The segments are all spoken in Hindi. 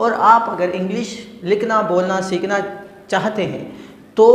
और आप अगर इंग्लिश लिखना बोलना सीखना चाहते हैं तो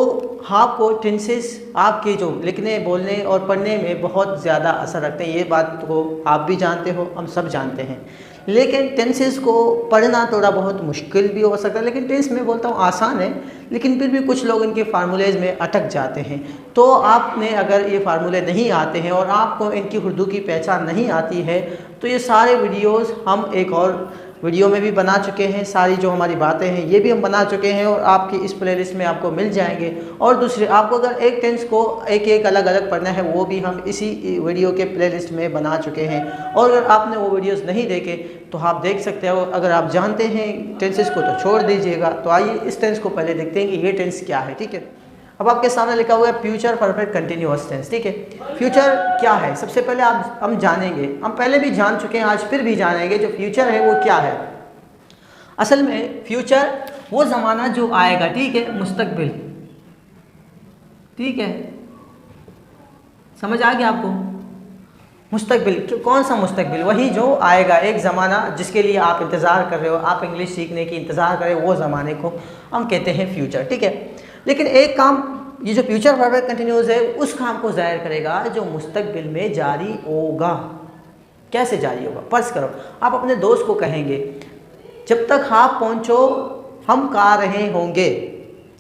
आपको टेंसेस आपके जो लिखने बोलने और पढ़ने में बहुत ज़्यादा असर रखते हैं। ये बात को आप भी जानते हो, हम सब जानते हैं। लेकिन टेंसेस को पढ़ना थोड़ा बहुत मुश्किल भी हो सकता है, लेकिन टेंस में बोलता हूँ आसान है, लेकिन फिर भी कुछ लोग इनके फार्मूलेज़ में अटक जाते हैं। तो आपने अगर ये फार्मूले नहीं आते हैं और आपको इनकी उर्दू की पहचान नहीं आती है तो ये सारे वीडियोस हम एक और वीडियो में भी बना चुके हैं, सारी जो हमारी बातें हैं ये भी हम बना चुके हैं और आपकी इस प्लेलिस्ट में आपको मिल जाएंगे। और दूसरे आपको अगर एक टेंस को एक एक अलग अलग पढ़ना है वो भी हम इसी वीडियो के प्लेलिस्ट में बना चुके हैं। और अगर आपने वो वीडियोस नहीं देखे तो आप देख सकते हो। अगर आप जानते हैं टेंसेस को तो छोड़ दीजिएगा। तो आइए इस टेंस को पहले देखते हैं कि ये टेंस क्या है। ठीक है, अब आपके सामने लिखा हुआ है फ्यूचर परफेक्ट कंटिन्यूअस टेंस। ठीक है, फ्यूचर क्या है सबसे पहले हम जानेंगे। हम पहले भी जान चुके हैं, आज फिर भी जानेंगे जो फ्यूचर है वो क्या है। असल में फ्यूचर वो ज़माना जो आएगा, ठीक है, मुस्तकबिल। ठीक है, समझ आ गया आपको? मुस्तकबिल कौन सा मुस्तकबिल? वही जो आएगा, एक ज़माना जिसके लिए आप इंतज़ार कर रहे हो, आप इंग्लिश सीखने की इंतज़ार कर रहे हो, वो ज़माने को हम कहते हैं फ्यूचर। ठीक है, लेकिन एक काम ये जो फ्यूचर परफेक्ट कंटिन्यूअस है उस काम को ज़ाहिर करेगा जो मुस्तकबिल में जारी होगा। कैसे जारी होगा? फर्ज करो आप अपने दोस्त को कहेंगे जब तक आप पहुँचो हम खा रहे होंगे।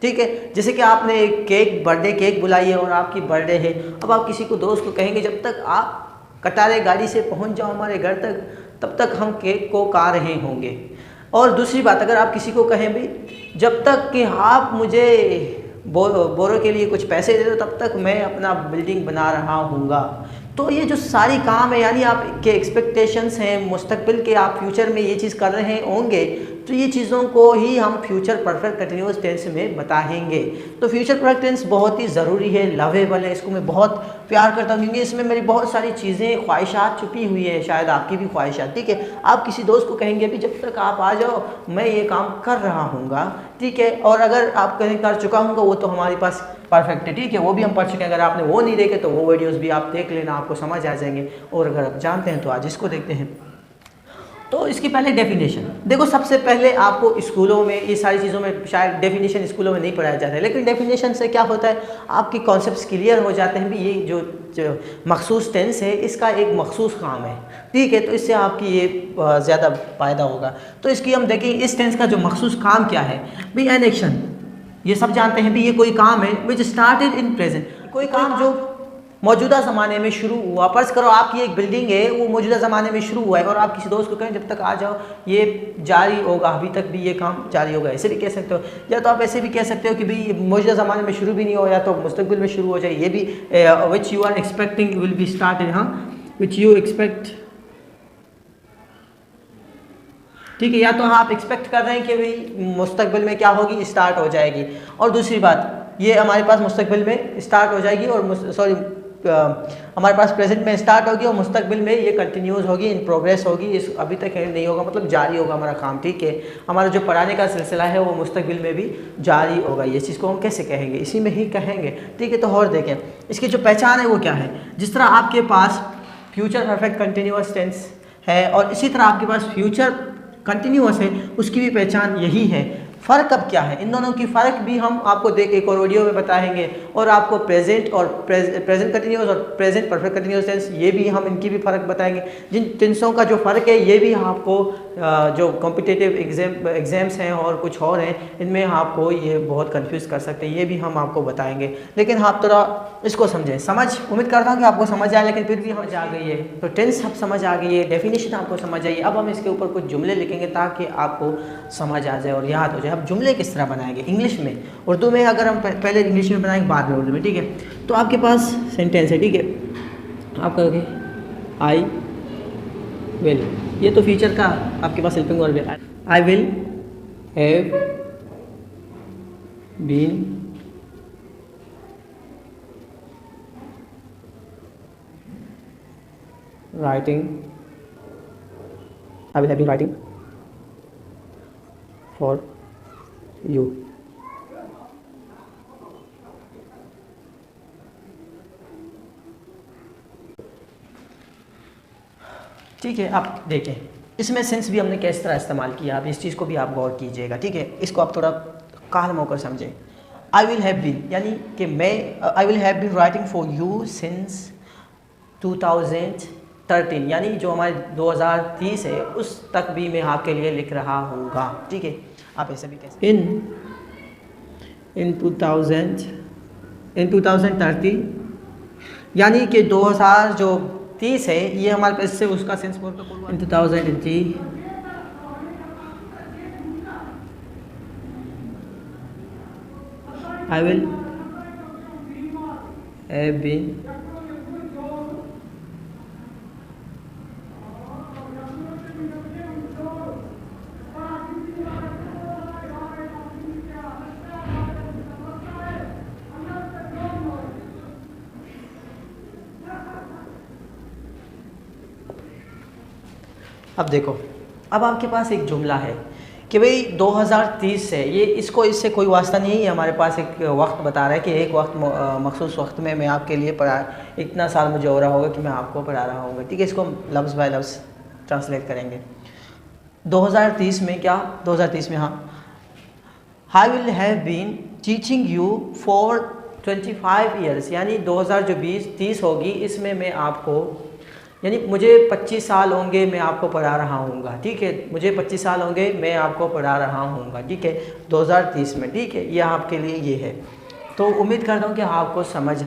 ठीक है, जैसे कि आपने एक केक, बर्थडे केक बुलाई है और आपकी बर्थडे है। अब आप किसी को दोस्त को कहेंगे जब तक आप कटारे गाड़ी से पहुंच जाओ हमारे घर तक तब तक हम केक को खा रहे होंगे। और दूसरी बात, अगर आप किसी को कहें भी जब तक कि आप मुझे बोरों के लिए कुछ पैसे दे दो तब तक मैं अपना बिल्डिंग बना रहा हूँगा। तो ये जो सारी काम है, यानी आपके एक्सपेक्टेशंस हैं मुस्तकबिल के, आप फ्यूचर में ये चीज़ कर रहे होंगे, तो ये चीज़ों को ही हम फ्यूचर परफेक्ट कंटिन्यूअस टेंस में बताएंगे। तो फ्यूचर परफेक्ट टेंस बहुत ही ज़रूरी है, लवेबल है, इसको मैं बहुत प्यार करता हूँ क्योंकि इसमें मेरी बहुत सारी चीज़ें, ख्वाहिशात छुपी हुई है, शायद आपकी भी ख्वाहिशात। ठीक है, आप किसी दोस्त को कहेंगे भी जब तक आप आ जाओ मैं ये काम कर रहा हूँगा। ठीक है, और अगर आप कहीं कर चुका हूँगा वो तो हमारे पास परफेक्ट है। ठीक है, वो भी हम पढ़ चुके हैं। अगर आपने वो नहीं देखे तो वो वीडियोस भी आप देख लेना, आपको समझ आ जाएंगे। और अगर आप जानते हैं तो आज इसको देखते हैं। तो इसकी पहले डेफिनेशन देखो। सबसे पहले आपको स्कूलों में ये सारी चीज़ों में शायद डेफिनेशन स्कूलों में नहीं पढ़ाया जाता है, लेकिन डेफिनेशन से क्या होता है आपके कॉन्सेप्ट्स क्लियर हो जाते हैं भी ये जो मखसूस टेंस है इसका एक मखसूस काम है। ठीक है, तो इससे आपकी ये ज़्यादा फ़ायदा होगा। तो इसकी हम देखें इस टेंस का जो मखसूस काम क्या है भी। एन एक्शन, ये सब जानते हैं भी ये कोई काम है विच स्टार्टेड इन प्रेजेंट, कोई काम जो मौजूदा ज़माने में शुरू हुआ। फर्ज करो आपकी एक बिल्डिंग है वो मौजूदा ज़माने में शुरू हुआ है और आप किसी दोस्त को कहें जब तक आ जाओ ये जारी होगा, अभी तक भी ये काम जारी होगा, ऐसे भी कह सकते हो। या तो आप ऐसे भी कह सकते हो कि भाई मौजूदा ज़माने में शुरू भी नहीं हो या तो मुस्तकबिल में शुरू हो जाए, ये भी which you are expecting will be started. हाँ, विच यू एक्सपेक्ट। ठीक है, या तो आप एक्सपेक्ट कर रहे हैं कि भाई मुस्तकबिल में क्या होगी, स्टार्ट हो जाएगी। और दूसरी बात ये हमारे पास मुस्तकबिल में स्टार्ट हो जाएगी और हमारे पास प्रेजेंट में स्टार्ट होगी और मुस्तकबिल में ये कंटिन्यूस होगी, इन प्रोग्रेस होगी, इस अभी तक एंड नहीं होगा, मतलब जारी होगा हमारा काम। ठीक है, हमारा जो पढ़ाने का सिलसिला है वो मुस्तकबिल में भी जारी होगा। ये चीज़ को हम कैसे कहेंगे, इसी में ही कहेंगे। ठीक है, तो और देखें इसकी जो पहचान है वो क्या है। जिस तरह आपके पास फ्यूचर परफेक्ट कंटिन्यूस टेंस है और इसी तरह आपके पास फ्यूचर कंटिन्यूअस है, उसकी भी पहचान यही है। फ़र्क अब क्या है, इन दोनों की फ़र्क भी हम आपको एक और वीडियो में बताएंगे। और आपको प्रेजेंट और प्रेजेंट कंटिन्यूअस और प्रेजेंट परफेक्ट कंटिन्यूअस टेंस ये भी हम इनकी भी फ़र्क बताएंगे। जिन टेंसों का जो फ़र्क है ये भी आपको जो कॉम्पिटिटिव एग्ज़ाम्स हैं और कुछ और हैं इनमें आपको ये बहुत कंफ्यूज कर सकते हैं, ये भी हम आपको बताएंगे। लेकिन आप थोड़ा इसको समझें। उम्मीद करता हूँ कि आपको समझ आए, लेकिन फिर भी समझ आ गई है तो टेंस अब समझ आ गई है, डेफिनेशन आपको समझ आई है। अब हम इसके ऊपर कुछ जुमले लिखेंगे ताकि आपको समझ आ जाए और याद हो जाए। अब जुमले किस तरह बनाएंगे इंग्लिश में, उर्दू में अगर हम पहले इंग्लिश में बनाएंगे बाद में उर्दू में। ठीक है, तो आपके पास सेंटेंस है। ठीक है, आप कहोगे आई विल, ये तो फ्यूचर का आपके पास हेल्पिंग वर्ब है। I will have been writing, I will have been writing for you. ठीक है, आप देखें इसमें सिंस भी हमने किस तरह इस्तेमाल किया, आप इस चीज़ को भी आप गौर कीजिएगा, ठीक है। इसको आप थोड़ा काल्म होकर समझें। आई विल हैव बीन यानी कि मैं, I will have been writing for you since 2013 यानी जो हमारे 2030 है उस तक भी मैं आपके लिए लिख रहा हूँगा, ठीक है। आप ऐसे भी कह सकते इन 2030 यानी कि 2030 है, ये हमारे पास से उसका सेंस बोल इन 2030 आई विल हैव बीन अब देखो, अब आपके पास एक जुमला है कि भाई 2030 से ये इसको इससे कोई वास्ता नहीं है, हमारे पास एक वक्त बता रहा है कि एक वक्त मखसूस वक्त में मैं आपके लिए पढ़ा, इतना साल मुझे हो रहा होगा कि मैं आपको पढ़ा रहा होगा, ठीक है। इसको लफ्ज़ बाय लफ्ज़ ट्रांसलेट करेंगे। 2030 में क्या, 2030 में हाँ, I will have been teaching you for 25 years यानी 2030 होगी, इसमें मैं आपको यानी मुझे 25 साल होंगे मैं आपको पढ़ा रहा हूँगा, ठीक है। मुझे 25 साल होंगे मैं आपको पढ़ा रहा हूँगा, ठीक है, 2030 में, ठीक है। यह आपके लिए ये है। तो उम्मीद करता हूँ कि आपको समझ